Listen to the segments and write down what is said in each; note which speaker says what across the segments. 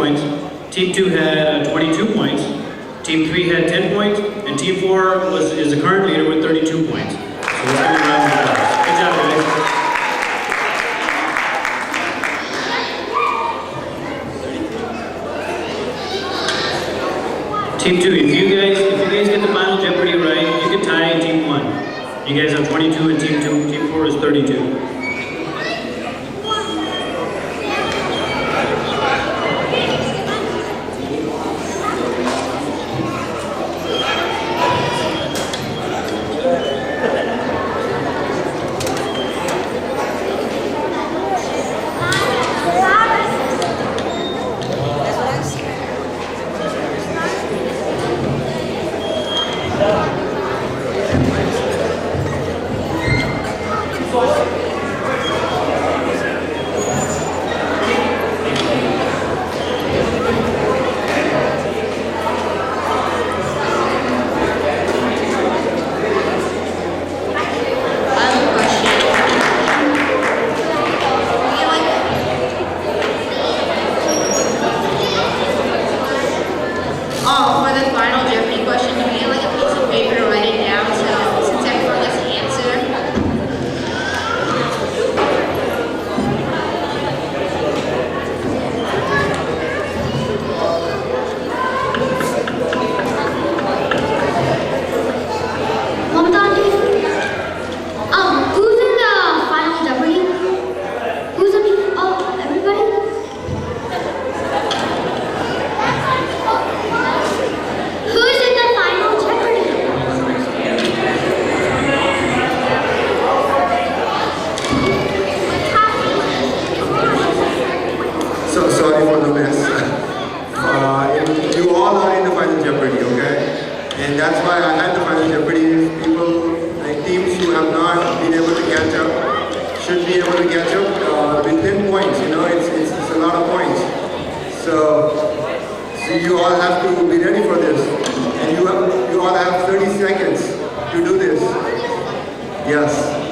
Speaker 1: points. Team 2 had 22 points. Team 3 had 10 points, and Team 4 is the current leader with 32 points. So let's give them a round of applause. Good job, guys. Team 2, if you guys get the final Jeopardy right, you can tie Team 1. You guys have 22 and Team 2. Team 4 is 32.
Speaker 2: And that's why I had the final Jeopardy. People, like teams who have not been able to catch up, should be able to catch up with 10 points. You know, it's a lot of points. So you all have to be ready for this. And you all have 30 seconds to do this. Yes.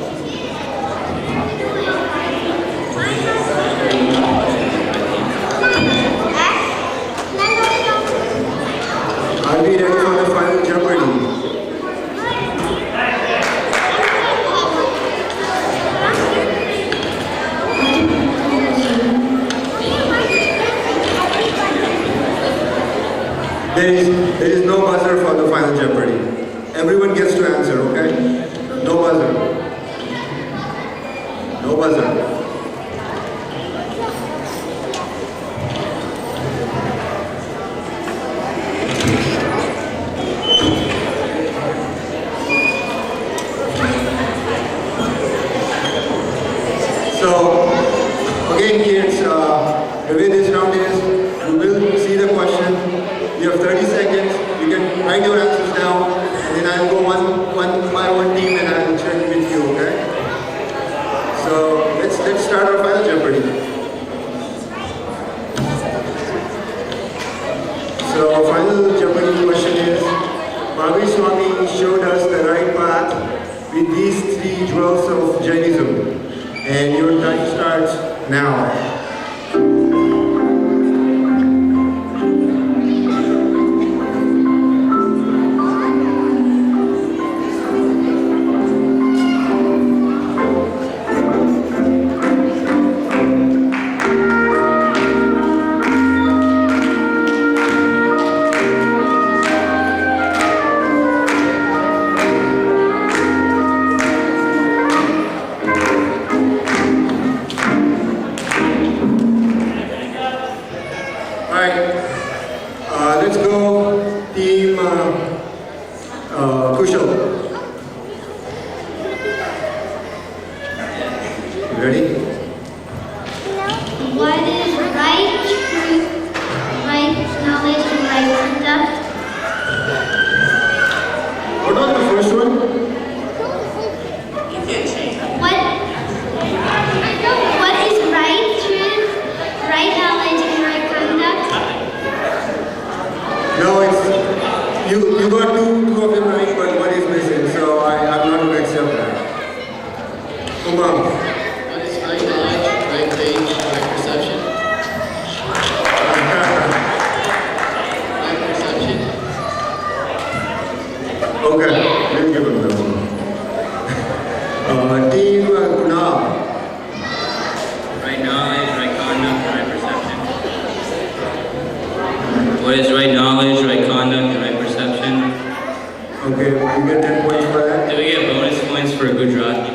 Speaker 2: Are we ready for the final Jeopardy? There is no buzzer for the final Jeopardy. Everyone gets to answer, okay? No buzzer. No buzzer. So, again kids, the way this round is, you will see the question, you have 30 seconds, you can write your answers down, and then I'll go one by one team and I'll check with you, okay? So, let's start our final Jeopardy. So, final Jeopardy question is, Mahaaveer Swami showed us the right path with these 3 jewels of Jainism. And your time starts now. Let's go, team Kushal. You ready?
Speaker 3: What is right truth, right knowledge, and right conduct?
Speaker 2: What was the first one?
Speaker 3: You can't change. What is right truth, right knowledge, and right conduct?
Speaker 2: No, it's you got two of them right, but one is missing, so I'm not going to accept that. Umang.
Speaker 4: What is right knowledge, right page, right perception? Or is right knowledge, right conduct, and right perception.
Speaker 2: Okay, you get 10 points for that.
Speaker 4: Do we get bonus points for Gujarat?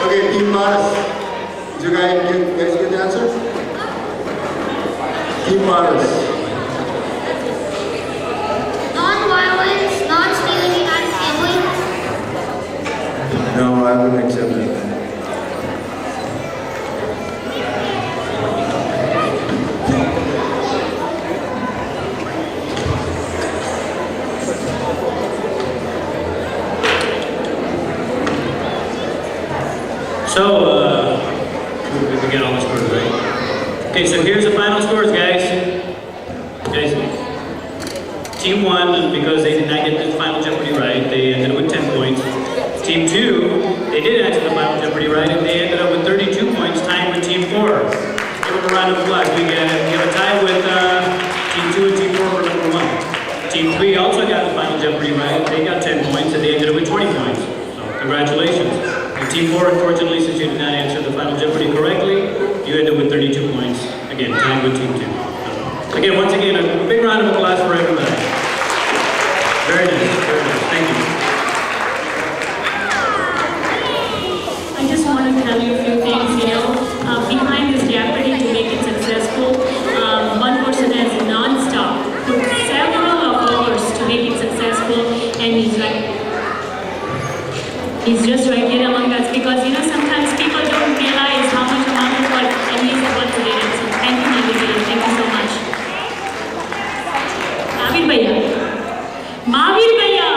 Speaker 2: Okay, Team Mars. Did you guys get the answer? Team Mars.
Speaker 3: Non-violence, not stealing, not gambling.
Speaker 2: No, I wouldn't accept that.
Speaker 1: So, we get all the scores, right? Okay, so here's the final scores, guys. Guys, Team 1, because they did not get the Final Jeopardy right, they ended up with 10 points. Team 2, they did answer the Final Jeopardy right, and they ended up with 32 points, tying with Team 4. Give them a round of applause. We have a tie with Team 2 and Team 4 for number 1. Team 3 also got the Final Jeopardy right. They got 10 points, and they ended up with 20 points. So, congratulations. And Team 4, unfortunately, since you did not answer the Final Jeopardy correctly, you ended up with 32 points. Again, tied with Team 2. Again, once again, a big round of applause for everybody. Very nice, very nice. Thank you.
Speaker 5: I just want to tell you a few things, behind this Jeopardy to make it successful, one person has non-stop took several hours to make it successful, and he's just right here among us because, sometimes people don't realize how much amount of work and he's able to do it. So thank you, Mahaaveer. Thank you so much. Mahaaveer Bhaiya. Mahaaveer Bhaiya.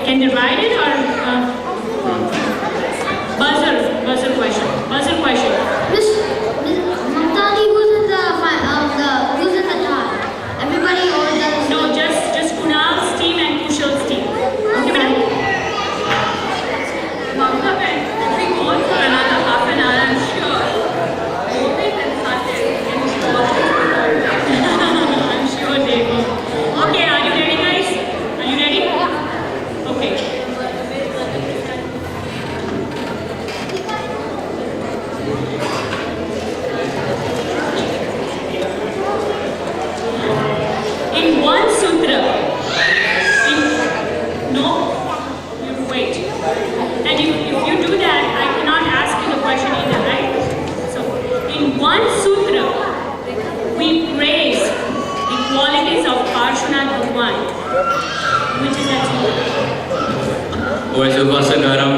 Speaker 5: Can you write it or buzzer question? Buzzer question.
Speaker 3: Miss Mamtani, who's in the top? Everybody or does
Speaker 5: No, just Kunal's team and Kushal's team. Okay, madam.
Speaker 6: Mahaaveer, if we go on for another half an hour, I'm sure you'll be consulted and
Speaker 5: I'm sure they will. Okay, are you ready, guys? Are you ready? Okay. In one sutra, no, you wait. And if you do that, I cannot ask you the question either, right? So, in one sutra, we praise the qualities of Parshvanath Bhagwan, which is that sutra.
Speaker 4: Vasagaram.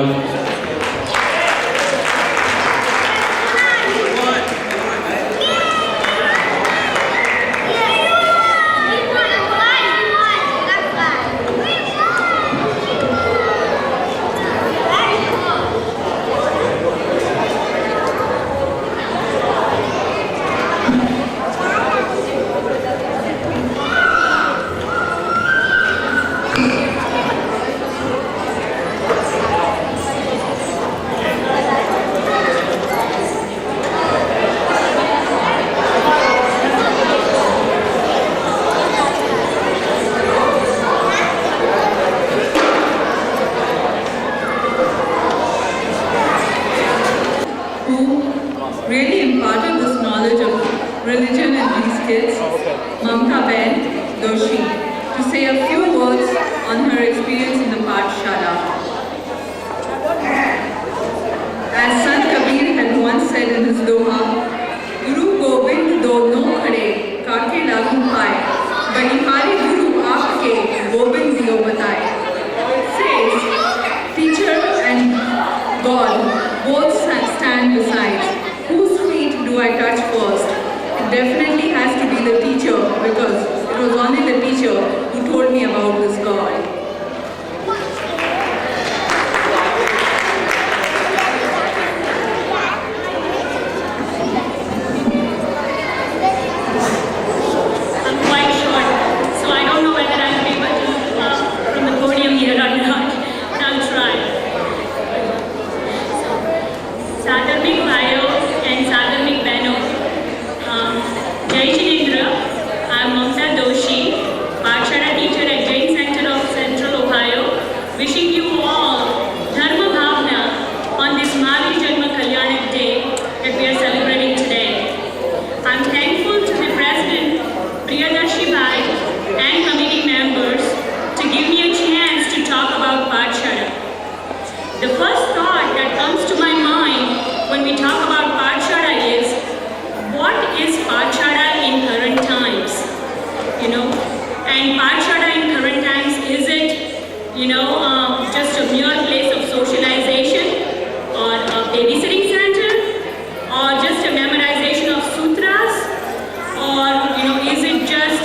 Speaker 6: who really imparted this knowledge of religion in these kids, Mahaaveer Doshi, to say a few words on her experience in the Pathshala. As Sant Kabir had once said in his Doha, Guru Gobind dono khade, kake lagu paaye, banihari Guru aapke, Gobind diyo bataye. Says, teacher and God both stand beside. Whose feet do I touch first? It definitely has to be the teacher because it was only the teacher who told me about this God.
Speaker 5: wishing you all Dharma Bhavna on this Mahaaveer Janm Kalyaanak day that we are celebrating today. I'm thankful to the President, Priyadarshi Bhai, and committee members to give me a chance to talk about Pathshala. The first thought that comes to my mind when we talk about Pathshala is, what is Pathshala in current times? And Pathshala in current times, is it, just a mere place of socialization or a babysitting center or just a memorization of sutras, or, is it just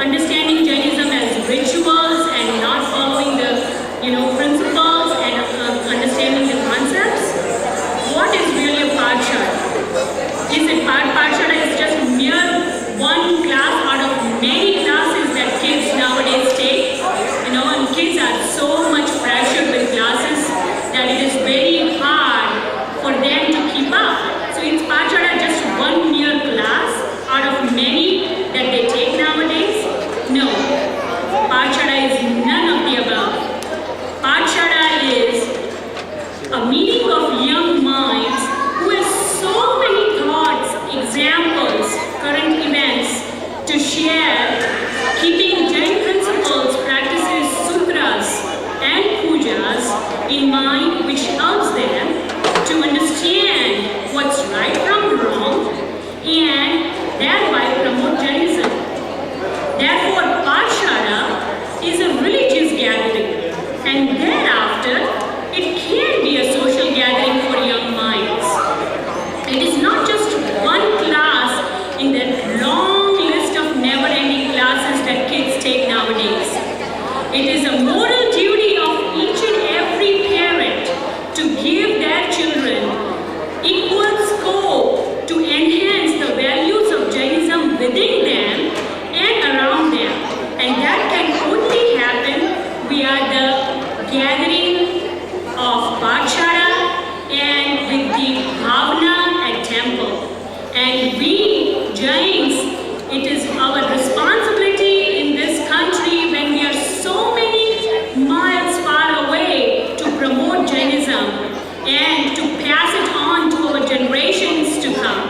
Speaker 5: understanding Jainism as rituals and not following the, principles and understanding the concepts? What is really a Pathshala? Is it Pathshala is just mere one class out of many classes that kids nowadays take? And kids are so much pressured with classes that it is very hard for them to keep up. So is Pathshala just one mere class out of many that they take nowadays? No. Pathshala is none of the above. Pathshala is a meeting of young minds who have so many thoughts, examples, current events to share, keeping Jain principles, practices, sutras, and pujas in mind, which helps them to understand what's right from wrong and thereby promote Jainism. Therefore, Pathshala is a religious gathering, and thereafter, it can be a social gathering for young minds. It is not just one class in the long list of never-ending classes that kids take nowadays. It is a moral duty of each and every parent to give their children equal scope to enhance the values of Jainism within them and around them. And that can only happen via the gathering of Pathshala and with the Bhavna at temple. And we Jains, it is our responsibility in this country when we are so many miles far away to promote Jainism and to pass it on to our generations to come.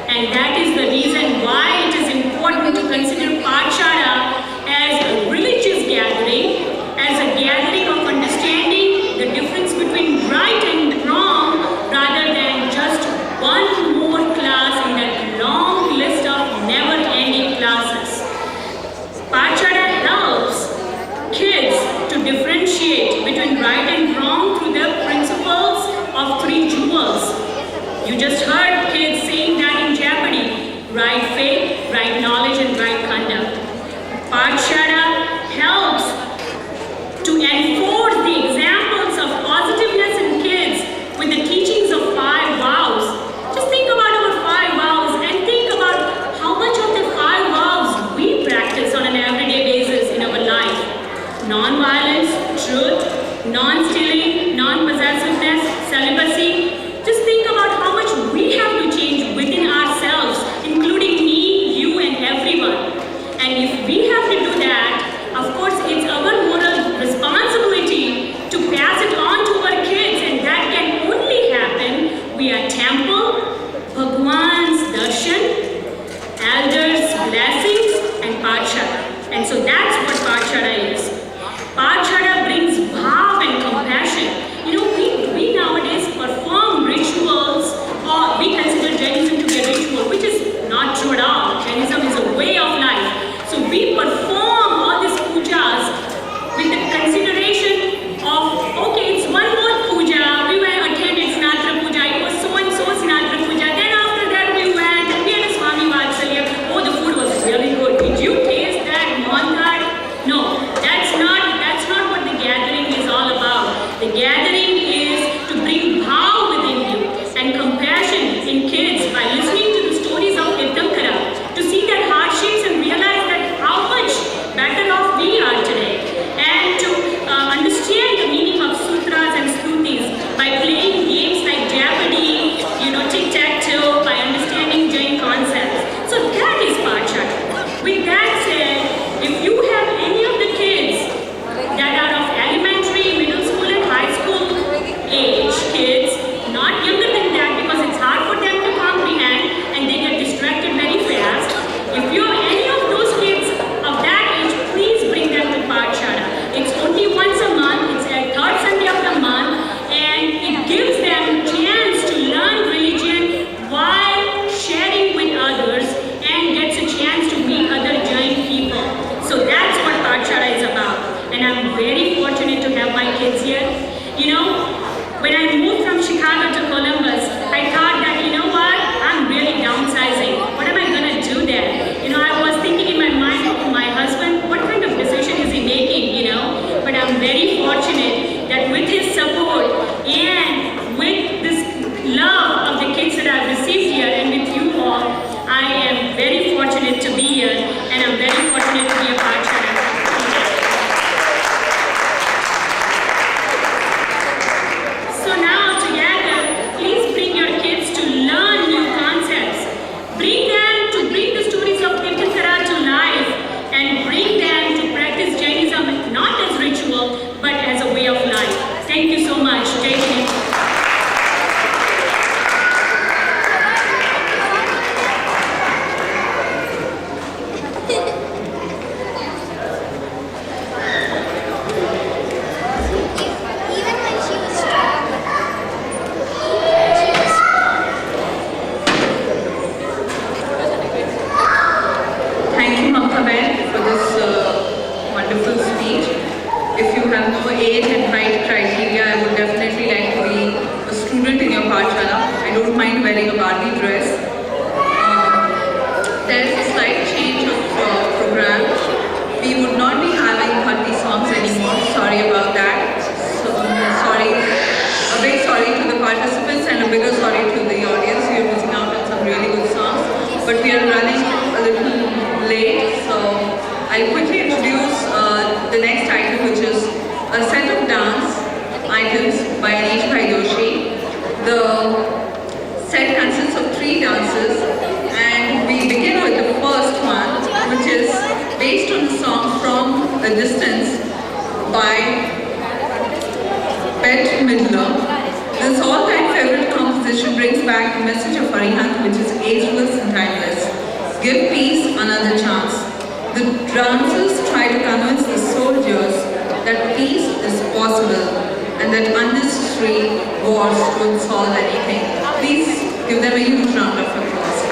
Speaker 5: And that is the reason why it is important to consider Pathshala as a religious gathering, as a gathering of understanding the difference between right and wrong, rather than just one more class in that long list of never-ending classes. Pathshala helps kids to differentiate between right and wrong through the principles of three jewels. You just heard kids saying that in Jeopardy: right faith, right knowledge, and right conduct. Pathshala helps to enforce the examples of positiveness in kids with the teachings of 5 vows. Just think about our 5 vows and think about how much of the 5 vows we practice on an everyday basis in our life. Non-violence, truth, non-stealing, non-possessiveness, celibacy. Just think about how much we have to change within ourselves, including me, you, and everyone. And if we have to do that, of course, it's our moral responsibility to pass it on to our kids, and that can only happen via temple, Bhagwan's darshan, elders' blessings, and Pathshala. And so that's what Pathshala is. Pathshala brings bhav and compassion. We nowadays perform rituals, or we consider Jainism to be a ritual, which is not true at all. Jainism is a way of life. So we perform all these pujas with the consideration of, okay, it's one more puja. We went attended Sinatra puja. It was so and so Sinatra puja. Then after that we went and we had a Swami Vatsalya. Oh, the food was really good. Did you taste that mohan? No, that's not what the gathering is all about. The gathering is to bring bhav within you and compassion in kids by listening to the stories of Tirthankara, to see their hardships and realize that how much better off we are today, and to understand the meaning of sutras and stutis by playing games like Jeopardy, tic-tac-toe, by understanding Jain concepts. So that is Pathshala. With that said, if you have any of the kids that are of elementary
Speaker 6: a set of dance items by Anish Bhai Doshi. The set consists of 3 dances, and we begin with the first one, which is based on the song From a Distance by Bette Midler. This all-time favorite composition brings back the message of Arihant, which is ageless and timeless. Give peace another chance. The dancers try to convince the soldiers that peace is possible and that unnecessary wars would solve anything. Please give them a huge round of applause.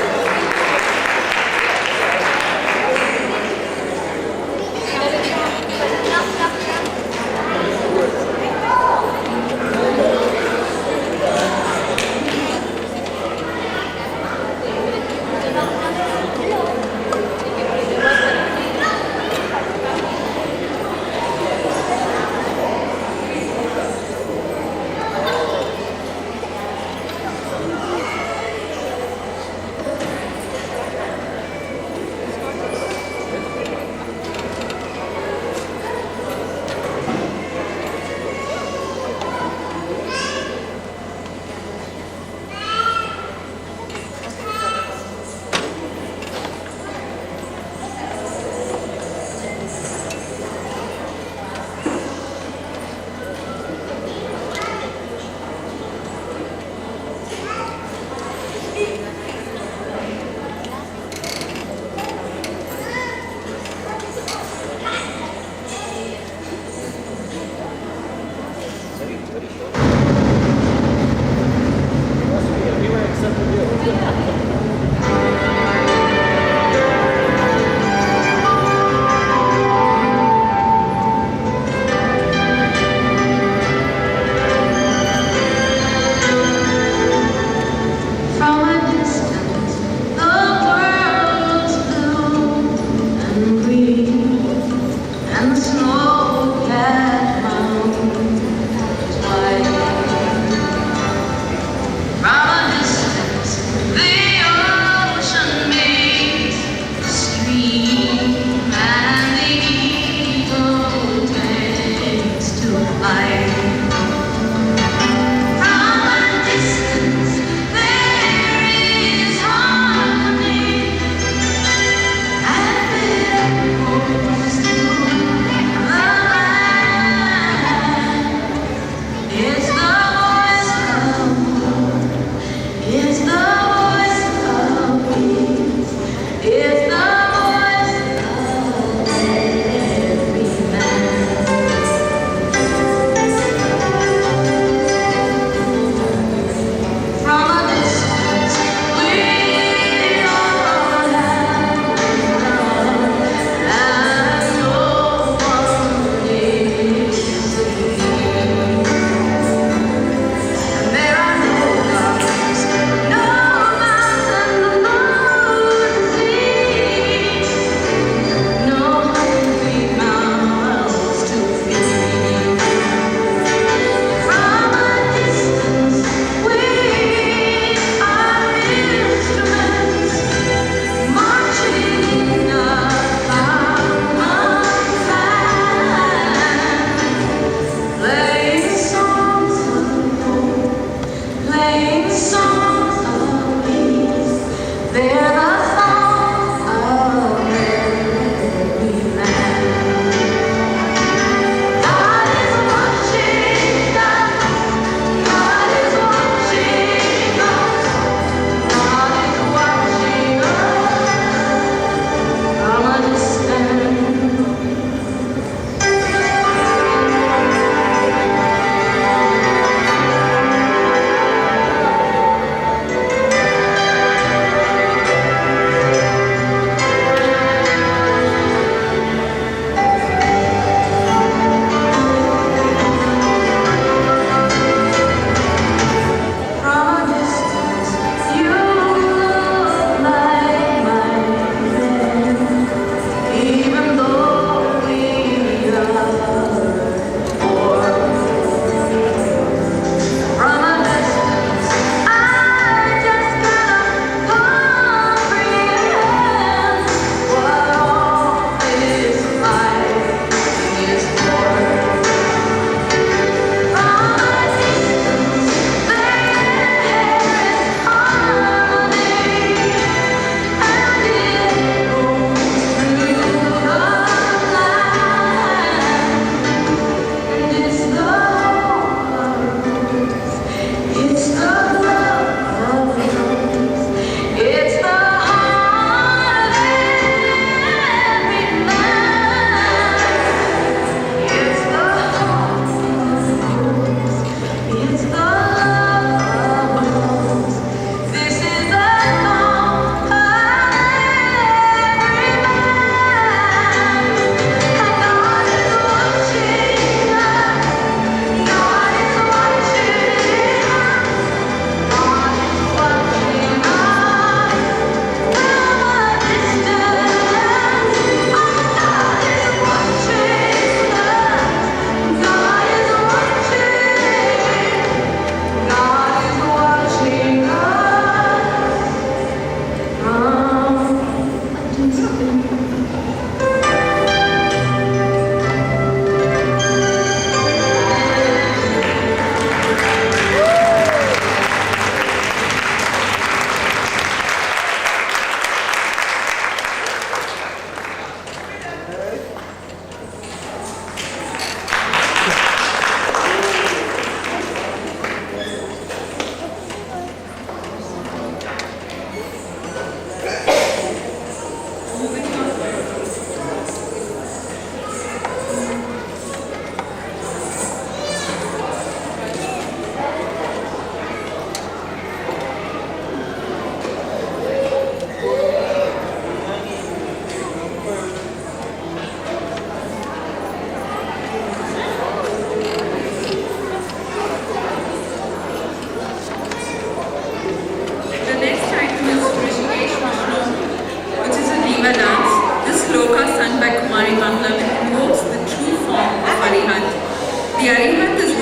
Speaker 7: And the snow had found twice.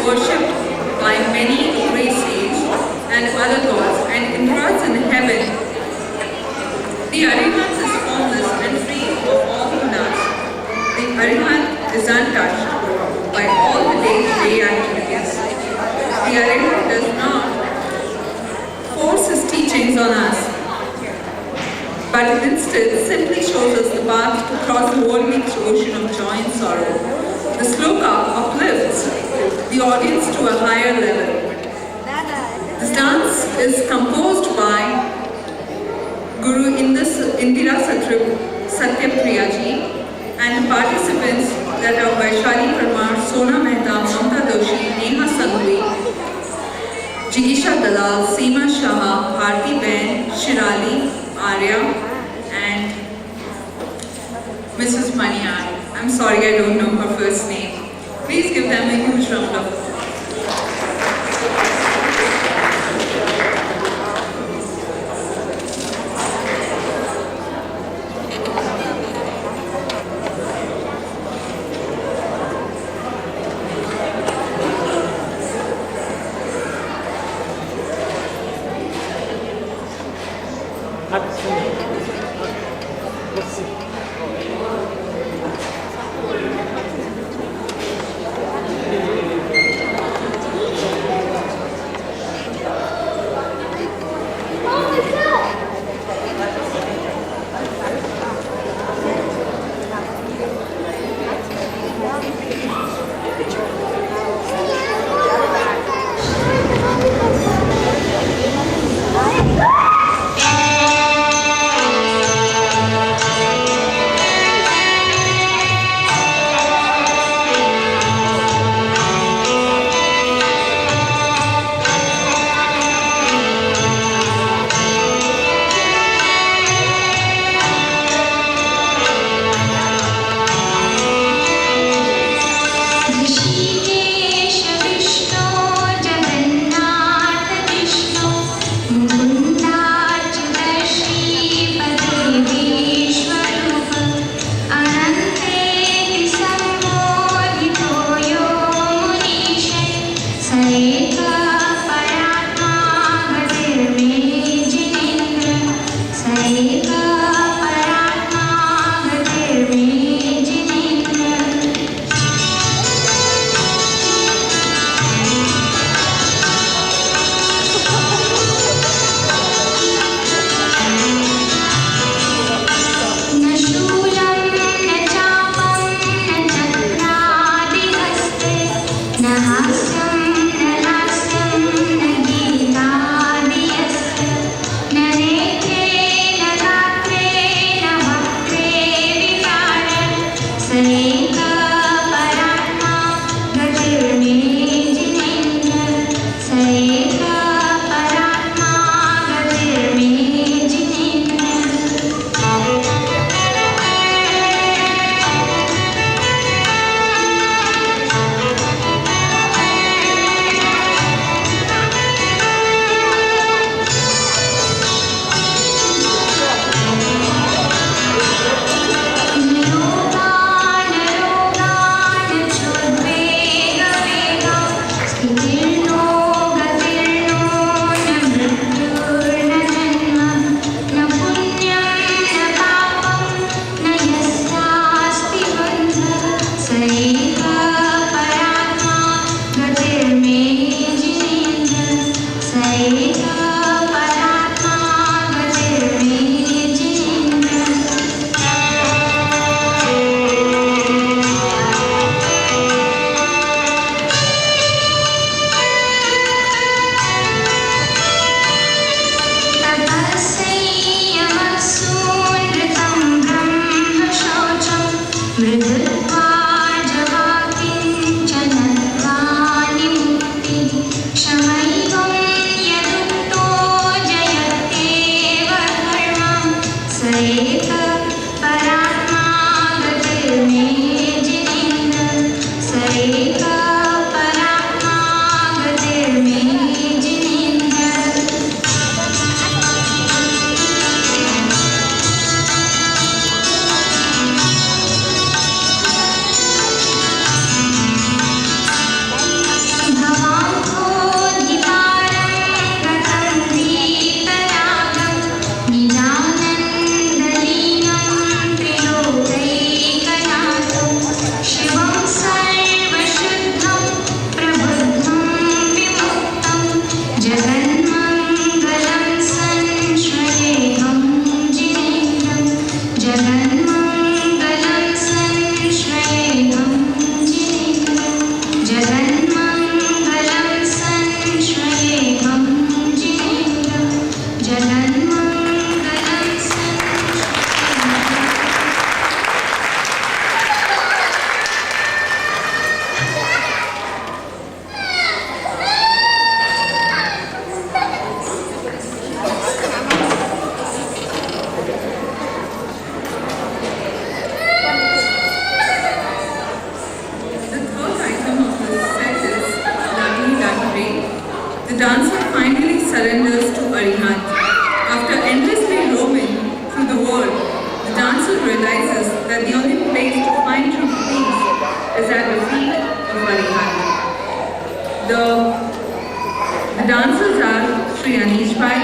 Speaker 6: worshipped by many a great sage and other gods, and Indra's in heaven. The Arihant is formless and free of all gunas. The Arihant is untouched by all the day-to-day activities. The Arihant does not force his teachings on us, but instead simply shows us the path to cross the world-reached ocean of joy and sorrow. The sloka uplifts the audience to a higher level. This dance is composed by Guru Indira Satyapriyaji, and participants that are Vaishali Parmar, Sona Mehta, Mamta Doshi, Neha Sangvi, Jigisha Dalal, Seema Shah, Bharti Ben, Shirali, Arya, and Mrs. Maniar. I'm sorry I don't know her first name. Please give them a huge round of applause. The dancers are Sri Anish Pai,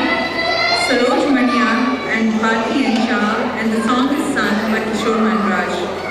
Speaker 6: Saroj Maniar and Bharti and Shah, and the song is sung by Kishore Manraj.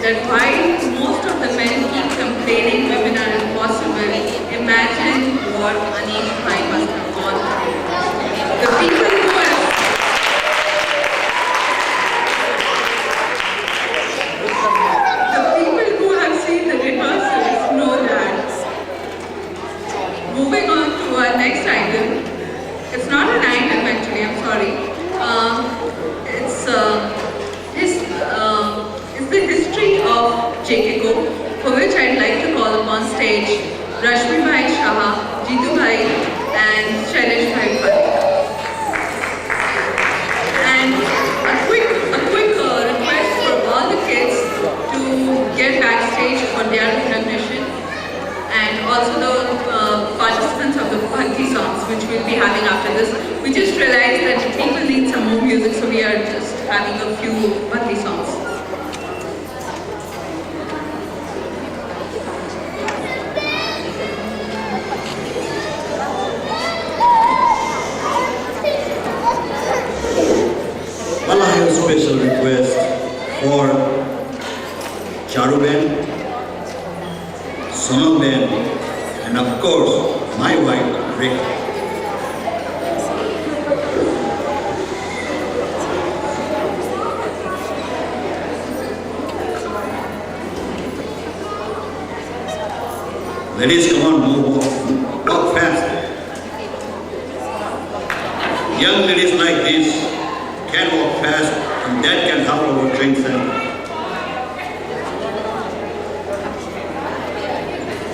Speaker 6: that while most of the men keep complaining women are impossible, imagine what Anish Bhai must have gone through. The people who have seen the rehearsals know that. Moving on to our next item. It's not an item actually, I'm sorry. It's the history of JCOCO, for which I'd like to call upon stage Rashmi Bhai Shah, Jitu Bhai and Shailesh Bhai Parekh. And a quick request for all the kids to get backstage for their recognition, and also the participants of the Bhakti songs which we'll be having after this. We just realized that people need some more music, so we are just having a few Bhakti songs.
Speaker 7: Well, I have a special request for Charu Ben, Sonal Ben, and of course, my wife, Rekha. Ladies, come on, move, walk fast. Young ladies like this can walk fast, and that can help our train center.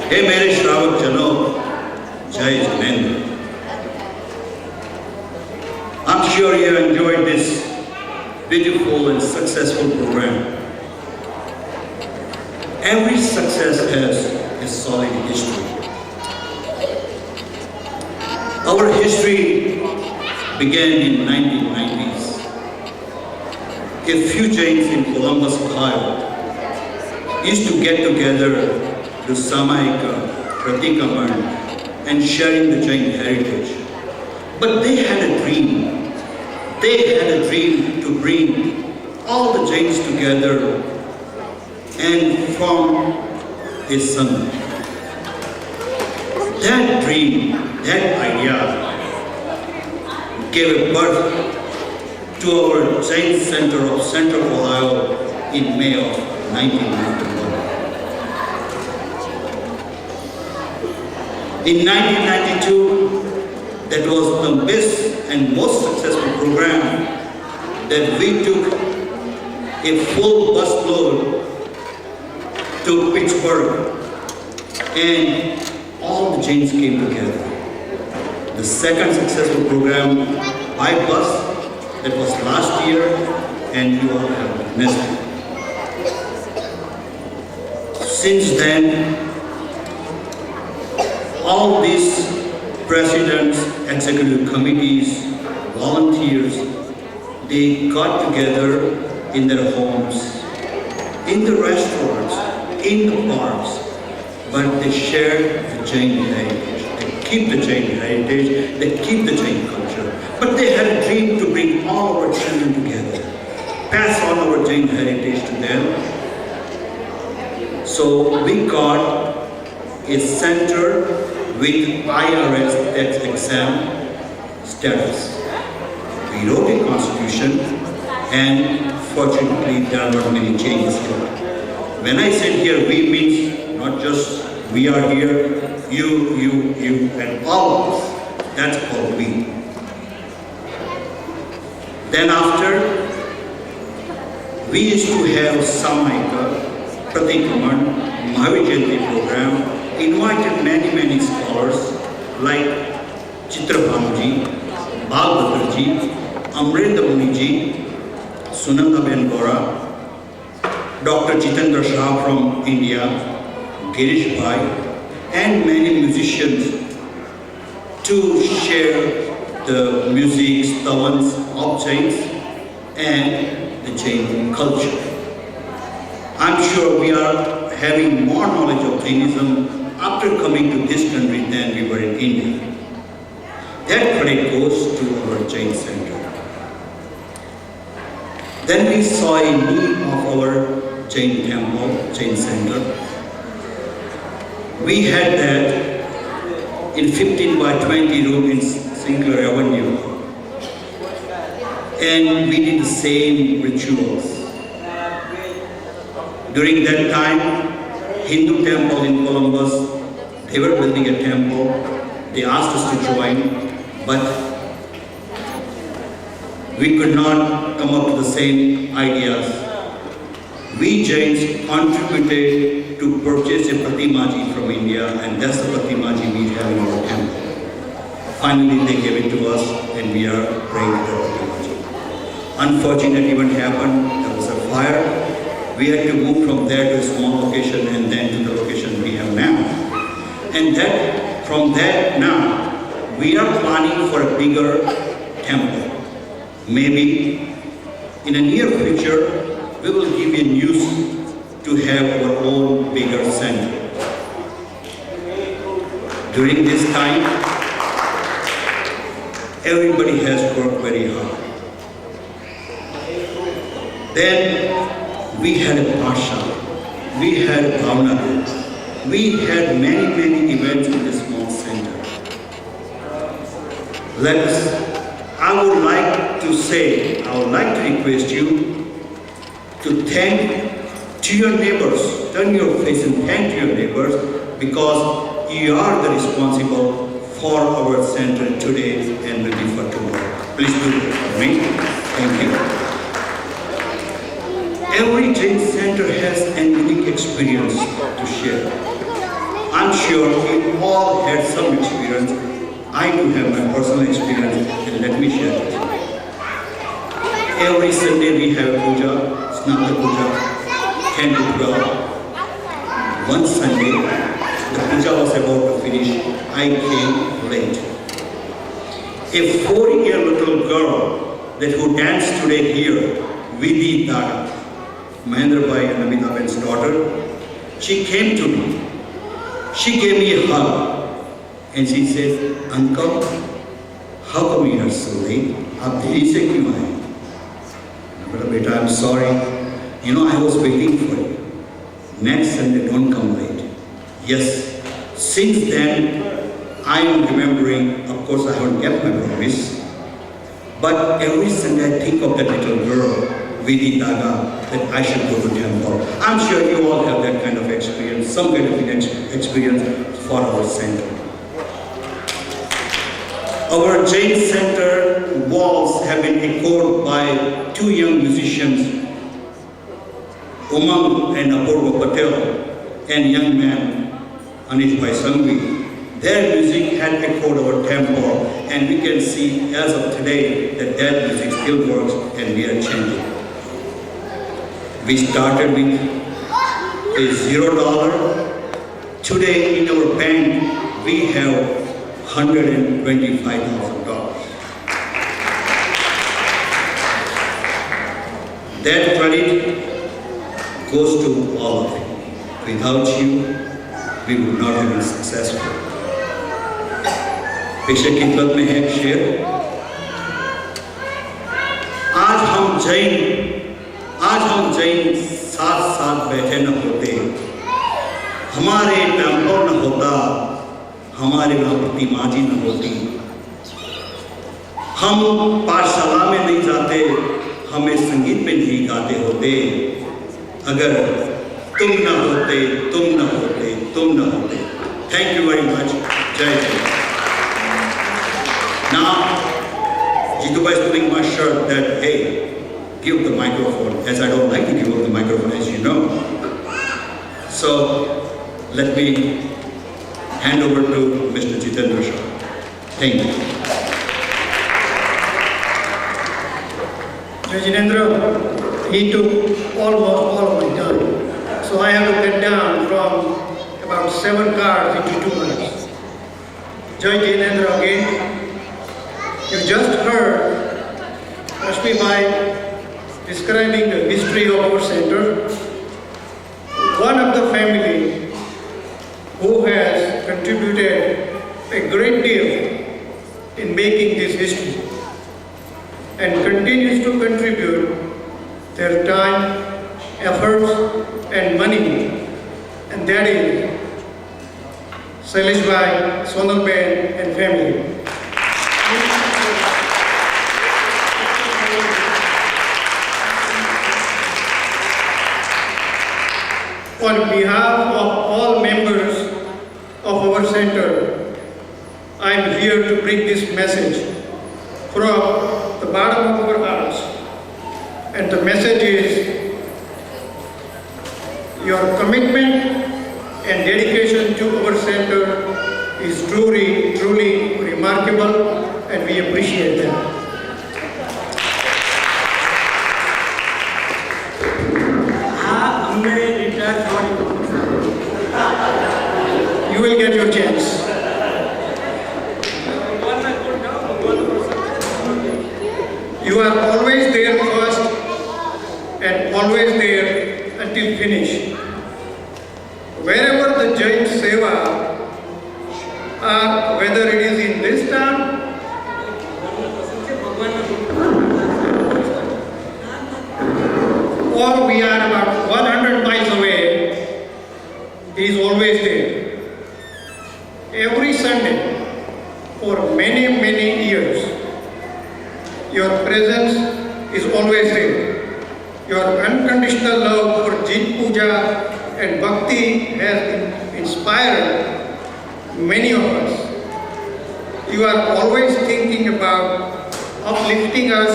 Speaker 7: Hey, मेरे श्रावक जनों, जय Jinendra. I'm sure you enjoyed this beautiful and successful program. Every success has a solid history. Our history began in 1990s. A few Jains in Columbus, Ohio used to get together to Samayika, Pratikaman, and sharing the Jain heritage. But they had a dream. They had a dream to bring all the Jains together and form a Sangh. That dream, that idea gave birth to our Jain Center of Central Ohio in May of 1991. In 1992, that was the best and most successful program that we took a full busload to Pittsburgh, and all the Jains came together. The second successful program by bus, that was last year, and you all have missed it. Since then, all these presidents, executive committees, volunteers, they got together in their homes, in the restaurants, in the parks, but they shared the Jain heritage. They keep the Jain heritage, they keep the Jain culture. But they had a dream to bring all our children together, pass on our Jain heritage to them. So we got a center with IRS tax exam status. We wrote a constitution, and fortunately there are not many changes here. When I said here, we means not just we are here, you, and all of us. That's called we. Then after, we used to have Samayika, Pratikaman, Mahaaveer Janm program, invited many scholars like Chitrabhanuji, Balbhadraji, Amrendra Muniji, Sunanda Ben Gora, Dr. Jitendra Shah from India, Girish Bhai, and many musicians to share the music, stavans of Jains and the Jain culture. I'm sure we are having more knowledge of Jainism after coming to this country than we were in India. That credit goes to our Jain Center. Then we saw a need of our Jain temple, Jain center. We had that in 15 by 20 room in Sinclair Avenue. And we did the same rituals. During that time, Hindu temple in Columbus, they were building a temple. They asked us to join, but we could not come up with the same ideas. We Jains contributed to purchase a Pratimaji from India, and that's the Pratimaji we have in our temple. Finally, they gave it to us, and we are praying to the Pratimaji. Unfortunate event happened. There was a fire. We had to move from there to a small location, and then to the location we have now. And from that now, we are planning for a bigger temple. Maybe in a near future, we will give you news to have our own bigger center. During this time, everybody has worked very hard. Then we had a Pasha, we had Bhavna, we had many events in this small center. I would like to request you to thank to your neighbors, turn your face and thank to your neighbors, because you are the responsible for our center today and maybe for tomorrow. Please do it for me. Thank you. Every Jain center has an unique experience to share. I'm sure we all had some experience. I do have my personal experience, and let me share it. Every Sunday we have puja, Snanda puja, 10 to 12. One Sunday, the puja was about to finish. I came late. A 4-year little girl who danced today here, Vidhi Daga, Mahendra Bhai and Amitaben's daughter, she came to me. She gave me a hug and she said, "Uncle, how come you are so late? Aap deri se kyun aaye?" But beta, I'm sorry. I was waiting for you. Next Sunday, don't come late. Yes, since then, I am remembering, of course, I haven't kept my promise. But every Sunday, I think of that little girl, Vidhi Daga, that I should go to temple. I'm sure you all have that kind of experience, some kind of experience for our center. Our Jain center walls have been echoed by 2 young musicians, Umang and Apurva Patel, and young man Anish Bhai Sangvi. Their music had echoed our temple, and we can see as of today that their music still works and we are changing. We started with a $0. Today in our band we have $125,000. That credit goes to all of you. Without you, we would not have been successful. पेशे की खिदमत में है शेर। आज हम जैन साथ साथ बैठे न होते, हमारे टेम्पल न होता, हमारे वहाँ प्रतिमाजी न होती, हम पाठशाला में नहीं जाते, हमें संगीत में नहीं गाते होते, अगर तुम न होते, तुम न होते, तुम न होते। Thank you very much. जय जय। Now, Jitubai is pulling my shirt that, hey, give the microphone, as I don't like to give up the microphone, as you know. So, let me hand over to Mr. Jitendra Shah. Thank you.
Speaker 8: Jitendra, he took almost all of my time. So I have to get down from about 7 cards into 2 minutes. Jai Jitendra again. You just heard Rashmi Bhai describing the history of our center. One of the family who has contributed a great deal in making this history and continues to contribute their time efforts and money, and that is Shailesh Bhai, Sonal Ben and family. On behalf of all members of our center, I am here to bring this message from the bottom of our hearts. And the message is, your commitment and dedication to our center is truly remarkable, and we appreciate that. You will get your chance. You are always there first and always there until finish. Wherever the Jain Seva, whether it is in this town or we are about 100 miles away, he is always there. Every Sunday for many years, your presence is always there. Your unconditional love for Jin Puja and Bhakti has inspired many of us. You are always thinking about uplifting us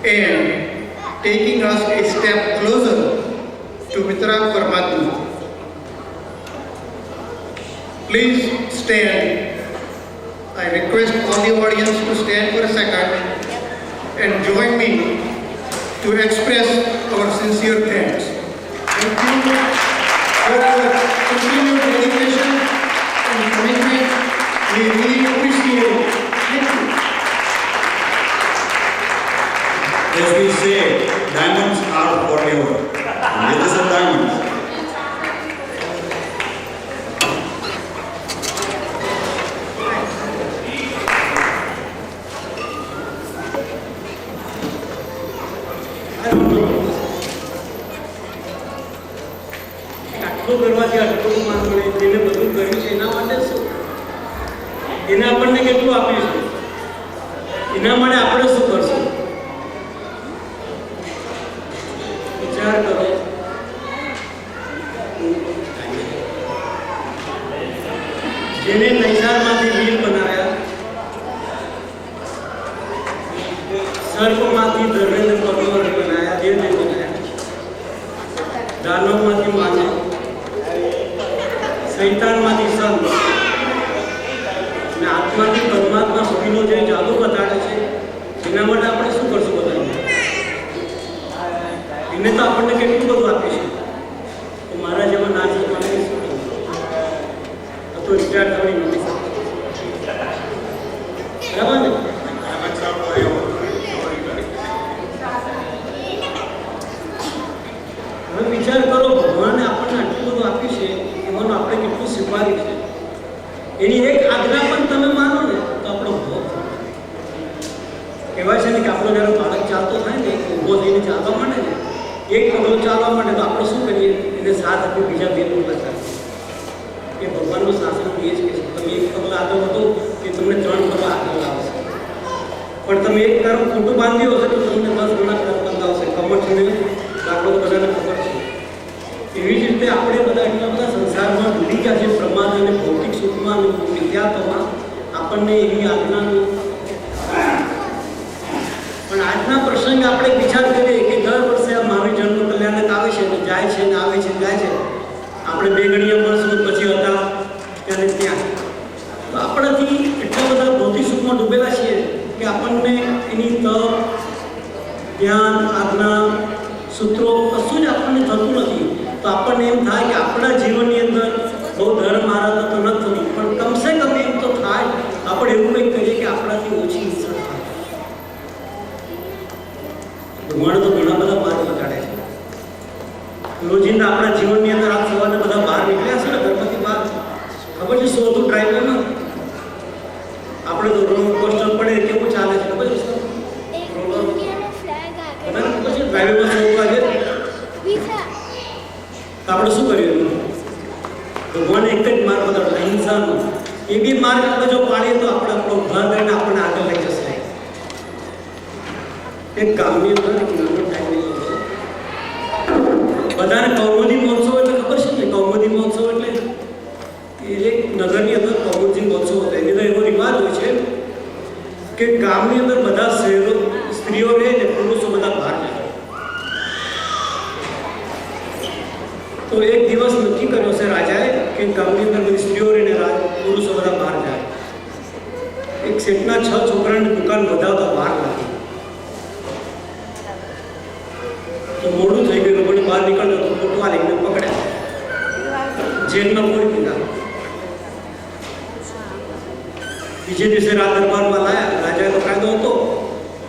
Speaker 8: and taking us a step closer to Mitra Paramatma. Please stand. I request all the audience to stand for a second and join me to express our sincere thanks. Thank you for your continued dedication and commitment. We really appreciate it. Thank you.
Speaker 7: As we say, diamonds are forever. This is a diamond.
Speaker 1: આટલું કરવાથી આટલું માન મળે, જેને બધું કર્યું છે એના માટે શું? એને આપણને કેટલું આપીશું? એના માટે આપણે શું કરશું? વિચાર કરો. જેને નૈસારમાંથી વીર બનાવ્યા, સર્પમાંથી ધર્મેન્દ્ર પગવર બનાવ્યા, જે બનાવ્યા, દાનવમાંથી માનવ, શૈતાનમાંથી સંત અને આત્માથી પરમાત્મા સુધીનો જે જાદુ બતાડે છે, એના માટે આપણે શું કરશું? બધાને એને તો આપણને કેટલું બધું આપીશું. તો મારા જેવા નાચ માટે શું કરવું? તો વિચાર થવાની નથી. બરાબર ને? હવે વિચાર કરો, ભગવાને આપણને આટલું બધું આપ્યું છે, એમાં આપણે કેટલું સ્વીકાર્યું છે. એની એક આજ્ઞા પણ તમે માનો ને તો આપણો ભોગ કહેવાય છે ને કે આપણો જ્યારે બાળક ચાલતો થાય ને, ઊભો થઈને ચાલવા માંડે ને, એક પગલો ચાલવા માંડે તો આપણે શું કરીએ? એને સાથ આપી બીજા બે પગલા ચાલીએ. એ ભગવાનનું શાસન એ જ કહે છે, તમે એક પગલા આગળ વધો કે તમને 3 પગલા આગળ આવશે. પણ તમે એક કર્મ ખોટું બાંધ્યું હશે તો તમને 10 ગણા કર્મ બંધાવશે. કમર છે દાખલો તો બધાને ખબર છે. એવી જ રીતે આપણે બધા એટલા બધા સંસારમાં ડૂબી ગયા છે, પ્રમાદ અને ભૌતિક સુખમાં અને વિદ્યાત્વમાં. આપણને એવી આજ્ઞાનું પણ આજના પ્રસંગે આપણે વિચાર કરીએ કે દર વર્ષે આ મહાવીર જન્મ કલ્યાણક આવે છે અને જાય છે ને આવે છે ને જાય છે. આપણે 2 ગણીએ વર્ષો પછી હતા ત્યારે ત્યાં તો આપણાથી એટલા બધા ભૌતિક સુખમાં ડૂબેલા છીએ કે આપણને એની તપ, ધ્યાન, આજ્ઞા, સૂત્રો કશું જ આપણને થતું નથી. તો આપણને એમ થાય કે આપણા જીવનની અંદર બહુ ધર્મ આરાધના તો નથી થતું, પણ કમસે કમ એમ તો થાય આપણે એવું કંઈક કરીએ કે આપણાથી ઓછી હિંસા થાય. ભગવાન તો ઘણા બધા માર્ગ બતાડે છે. રોજિંદા આપણા જીવનની અંદર આપ સવારે બધા બહાર નીકળ્યા છે ને, ઘરમાંથી બહાર ખબર છે શું હતું ડ્રાઈવરમાં? આપણે તો રોડ પોસ્ટર પડે કેવું ચાલે છે ખબર છે? બધાને ખબર છે ડ્રાઈવરમાં 100 વાગે
Speaker 9: ભગવાને એક જ માર્ગ બતાવ્યો અહિંસાનો. એ બી માર્ગ આપણે જો પાડીએ તો આપણે આપણો ઉદ્ધાર કરીને આપણને આગળ લઈ જશે. એક ગામની અંદર નાનો ટાઈમ બધાને કૌમુદી મહોત્સવ એટલે ખબર છે ને? કૌમુદી મહોત્સવ એટલે એક નગરની અંદર કૌમુદી મહોત્સવ હતો. એની અંદર એવો રિવાજ હોય છે કે ગામની અંદર બધા શહેરો સ્ત્રીઓ રહે ને પુરુષો બધા બહાર જાય. તો એક દિવસ નક્કી કર્યો છે રાજાએ કે ગામની અંદર બધી સ્ત્રીઓ રહીને પુરુષો બધા બહાર જાય. એક શેઠના 6 છોકરાની દુકાન વધાવતા બહાર લાગી. તો મોડું થઈ ગયું, લોકોને બહાર નીકળ્યો તો ફોટવા લઈને પકડ્યા, જેલમાં પૂરી દીધા. બીજે દિવસે રાત દરબારમાં લાયા. રાજાએ તો કાયદો હતો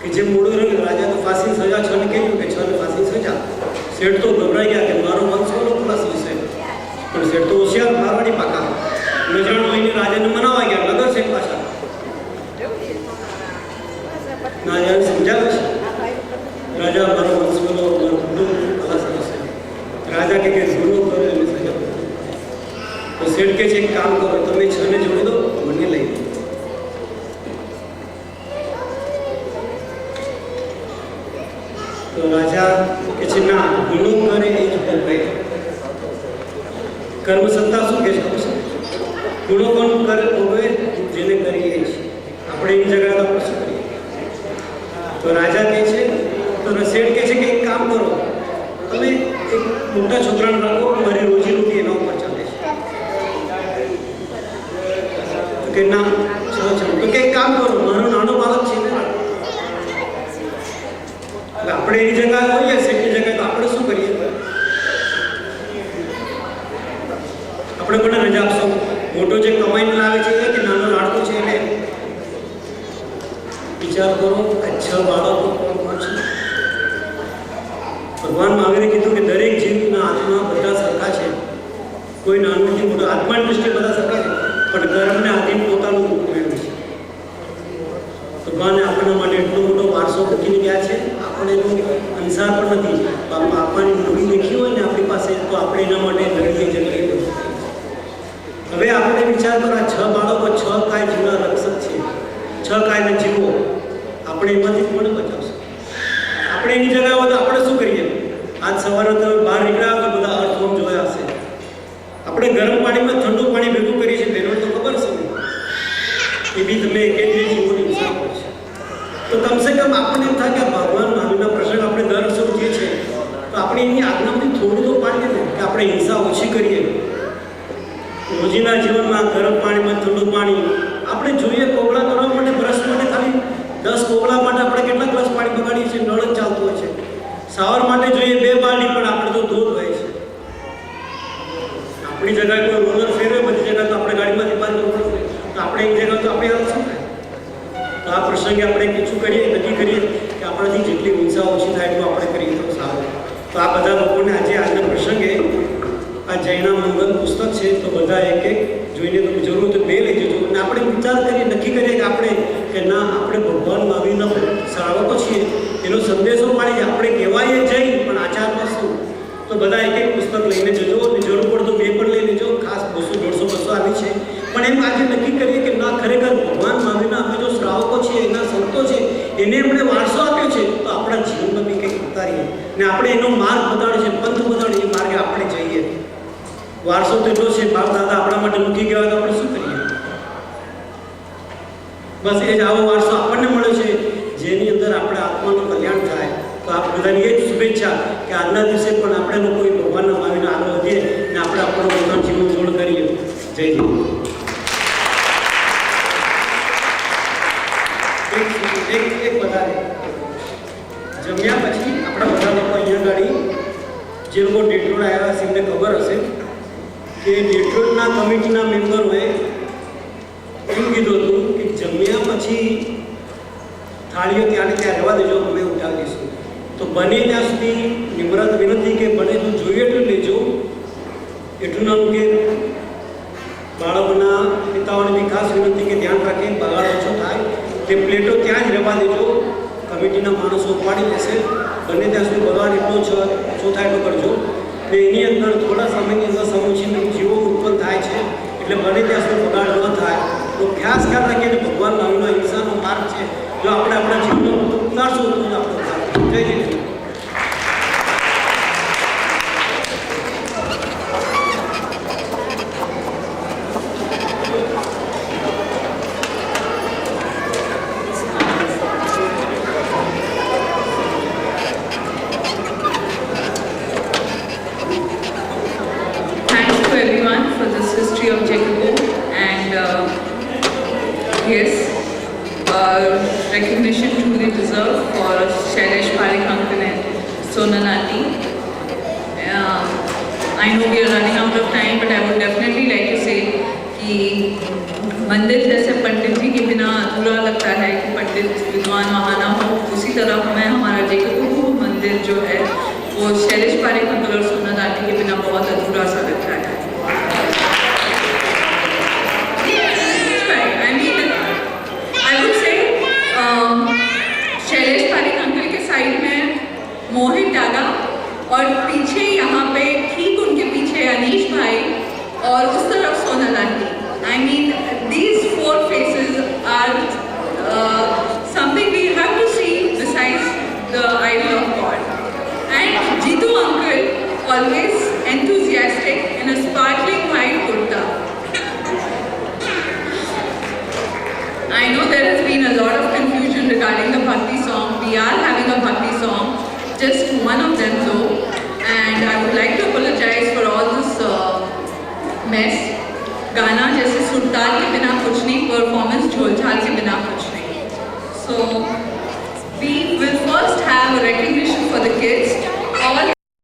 Speaker 9: કે જે મોડું રહ્યું રાજા તો ફાંસી સજા 6 ને કહ્યું કે 6 ને ફાંસી સજા. શેઠ તો ગભરાઈ ગયા કે મારો વંશ કોનો ખલાસ થશે. પણ શેઠ તો હોશિયાર, મારવાડી પાકા, નજરાણો આવીને રાજાને મનાવવા ગયા. નગર શેઠ પાછા રાજાને સમજાવે છે, રાજા મારો વંશ બોલો, મારો કુટુંબ ખલાસ થશે. રાજા કે ગુનો કરે એને સજા. તો શેઠ કે છે એક કામ કરો, તમે 6 ને જોડી દો, મને લઈ દો. તો રાજા કે છે ના, ગુનો કરે એ જ ભોગવે. કર્મ સત્તા શું કે છે ખબર છે? ગુનો કોણ કરે ભોગવે? જેને કરીએ જ. આપણે એની જગ્યાએ આપણે શું કરીએ? તો રાજા કહે છે, તો શેઠ કહે છે કે એક કામ કરો, તમે એક મોટા છોકરાને રાખો, મારી રોજીરોટી એના ઉપર ચાલે છે. તો કે ના, ચલો ચલો. તો કે એક કામ કરો, મારો નાનો બાળક છે ને, આપણે એની જગ્યાએ હોઈએ, શેઠની જગ્યાએ, તો આપણે શું કરીએ? આપણે કોને રજા આપશો? મોટો જે કમાઈને લાવે છે કે નાનો લાડકો છે એને? વિચાર કરો, આ 6 બાળકો કોણ છે? ભગવાન મહાવીરે કીધું કે દરેક જીવના આત્મા બધા સરખા છે. કોઈ નાનું કે મોટું, આત્માની દૃષ્ટિએ બધા સરખા છે, પણ કર્મને આધીન પોતાનું મેળવે છે. ભગવાને આપણા માટે એટલો મોટો વારસો મૂકીને ગયા છે. આપણે એનો અંસાર પણ નથી. આપવાની મૂવી દેખી હોય ને આપણી પાસે, તો આપણે એના માટે લડીએ જગડીએ. હવે આપણે વિચાર કરો, આ 6 બાળકો 6 કાય જીવના રક્ષક છે. 6 કાયને જીવો, આપણે એમાંથી કોણ બચાવશે? આપણે એની જગ્યાએ હોય તો આપણે શું કરીએ? આજ સવારે તમે બહાર નીકળ્યા તો બધા અર્થવર્મ જોયા હશે. આપણે ગરમ પાણીમાં ઠંડુ પાણી ભેગું કરીએ છીએ, બેનો તો ખબર છે ને? એ બી તમે એક જ જીવોની હિંસા કરો છો. તો કમસે કમ આપણને એમ થાય કે ભગવાન મહાવીરના પ્રસંગ આપણે દર વર્ષે ઉઠીએ છીએ, તો આપણે એની આજ્ઞામાંથી થોડું તો પાડીએ ને, કે આપણે હિંસા ઓછી કરીએ. રોજીના જીવનમાં ગરમ પાણીમાં ઠંડુ પાણી આપણે જોઈએ. કોગળા કરવા માટે, બ્રશ માટે ખાલી 10 કોગળા માટે આપણે કેટલા ગ્લાસ પાણી બગાડીએ છીએ? નળ જ ચાલતું હોય છે. સાવર માટે જોઈએ 2 બાલડી, પણ આપણે તો ધોધ હોય છે. આપણી જગ્યાએ કોઈ રોલર ફેરવે, બધી જગ્યાએ તો આપણે ગાડીમાંથી બહાર કરવું પડે. તો આપણે એક જગ્યાએ તો આપણે હાલ શું થાય? તો આ પ્રસંગે આપણે શું કરીએ, નક્કી કરીએ કે આપણાથી જેટલી હિંસા ઓછી થાય એટલું આપણે કરીએ તો સારું. તો આ બધા લોકોને આજે આજના પ્રસંગે આ જૈના મંગલ પુસ્તક છે, તો બધા એક એક જોઈને તો જરૂર તો 2 લઈ જજો. અને આપણે વિચાર કરીએ, નક્કી કરીએ કે આપણે કે ના, આપણે ભગવાન મહાવીરના શ્રાવકો છીએ, એનો સંદેશો પાડીએ. આપણે કહેવાય જૈન, પણ આચારમાં શું? તો બધા એક એક પુસ્તક લઈને જજો. અને જરૂર પડે તો 2 પણ લઈ લેજો. ખાસ 200, 150, 200 આવી છે. પણ એમ આજે નક્કી કરીએ કે ના, ખરેખર ભગવાન મહાવીરના અમે જો શ્રાવકો છીએ, એના સંતો છે, એને એમણે વારસો આપ્યો છે, તો આપણા જીવનમાં બી કંઈક ઉતારીએ ને આપણે એનો માર્ગ બતાડે છે, પંથ બતાડે, એ માર્ગે આપણે જઈએ. વારસો તો એટલો છે, બાપ દાદા આપણા માટે મૂકી ગયા તો આપણે શું કરીએ? બસ એ જ આવો વારસો આપણને મળ્યો છે, જેની અંદર આપણે આત્માનું કલ્યાણ થાય. તો આપ બધાની એ જ શુભેચ્છા કે આજના દિવસે પણ આપણે લોકો ભગવાનના મહાવીરના આગળ વધીએ ને આપણે આપણો પોતાનું જીવન જોડ કરીએ. જય જય. એક વધારે જમ્યા પછી આપણા બધા લોકો અહીંયા ગાડી જે લોકો ડેટ્રોડ આવ્યા છે એમને ખબર હશે કે ડેટ્રોડના કમિટીના મેમ્બરોએ એમ કીધું હતું કે જમ્યા પછી થાળીઓ ત્યાં રહેવા દેજો, અમે ઉઠાવી દઈશું. તો બને ત્યાં સુધી નિમ્રત વિનંતી કે બને તો જોઈએ એટલું લેજો. એટલું નામ કે બાળકોના પિતાઓને બી ખાસ વિનંતી કે ધ્યાન રાખે, બગાડ ઓછો થાય. તે પ્લેટો ત્યાં જ રહેવા દેજો, કમિટીના માણસો ઉપાડી લેશે. બને ત્યાં સુધી બગાડ એટલો ઓછો થાય એટલો કરજો. ને એની અંદર થોડા સમયની અંદર સમુચિત જીવો ઉત્પન્ન થાય છે. એટલે બને ત્યાં સુધી બગાડ ન થાય. તો ખાસ ખ્યાલ રાખીએ કે ભગવાન મહાવીરનો અહિંસાનો માર્ગ છે, જો આપણે આપણા જીવનનો ઉતારશું તો જ આપણો સાથ. જય જય.
Speaker 6: Thanks to everyone for this history of JCOCO, and yes, recognition truly deserved for Shailesh Parekh uncle and Sonal aunty. I know we are running out of time, but I would definitely like to say कि मंदिर जैसे पंडित जी के बिना अधूरा लगता है कि पंडित विद्वान वहाँ ना हो, उसी तरह हमें हमारा JCOCO मंदिर जो है वो शैलेश पारेख अंकल और सोनल आंटी के बिना बहुत अधूरा सा लगता है. I mean, I would say Shailesh Parekh uncle के साइड में मोहित डागा और पीछे यहाँ पे ठीक उनके पीछे अनीश भाई और उस तरफ Sonal aunty. I mean, these four faces are something we have to see besides the idol of God. And Jitu uncle, always enthusiastic in a sparkling white kurta. I know there has been a lot of confusion regarding the bhakti song. We are having a bhakti song, just one of them though. And I would like to apologize for all this mess. गाना जैसे सुरताल के बिना कुछ नहीं, performance झोल झाल के बिना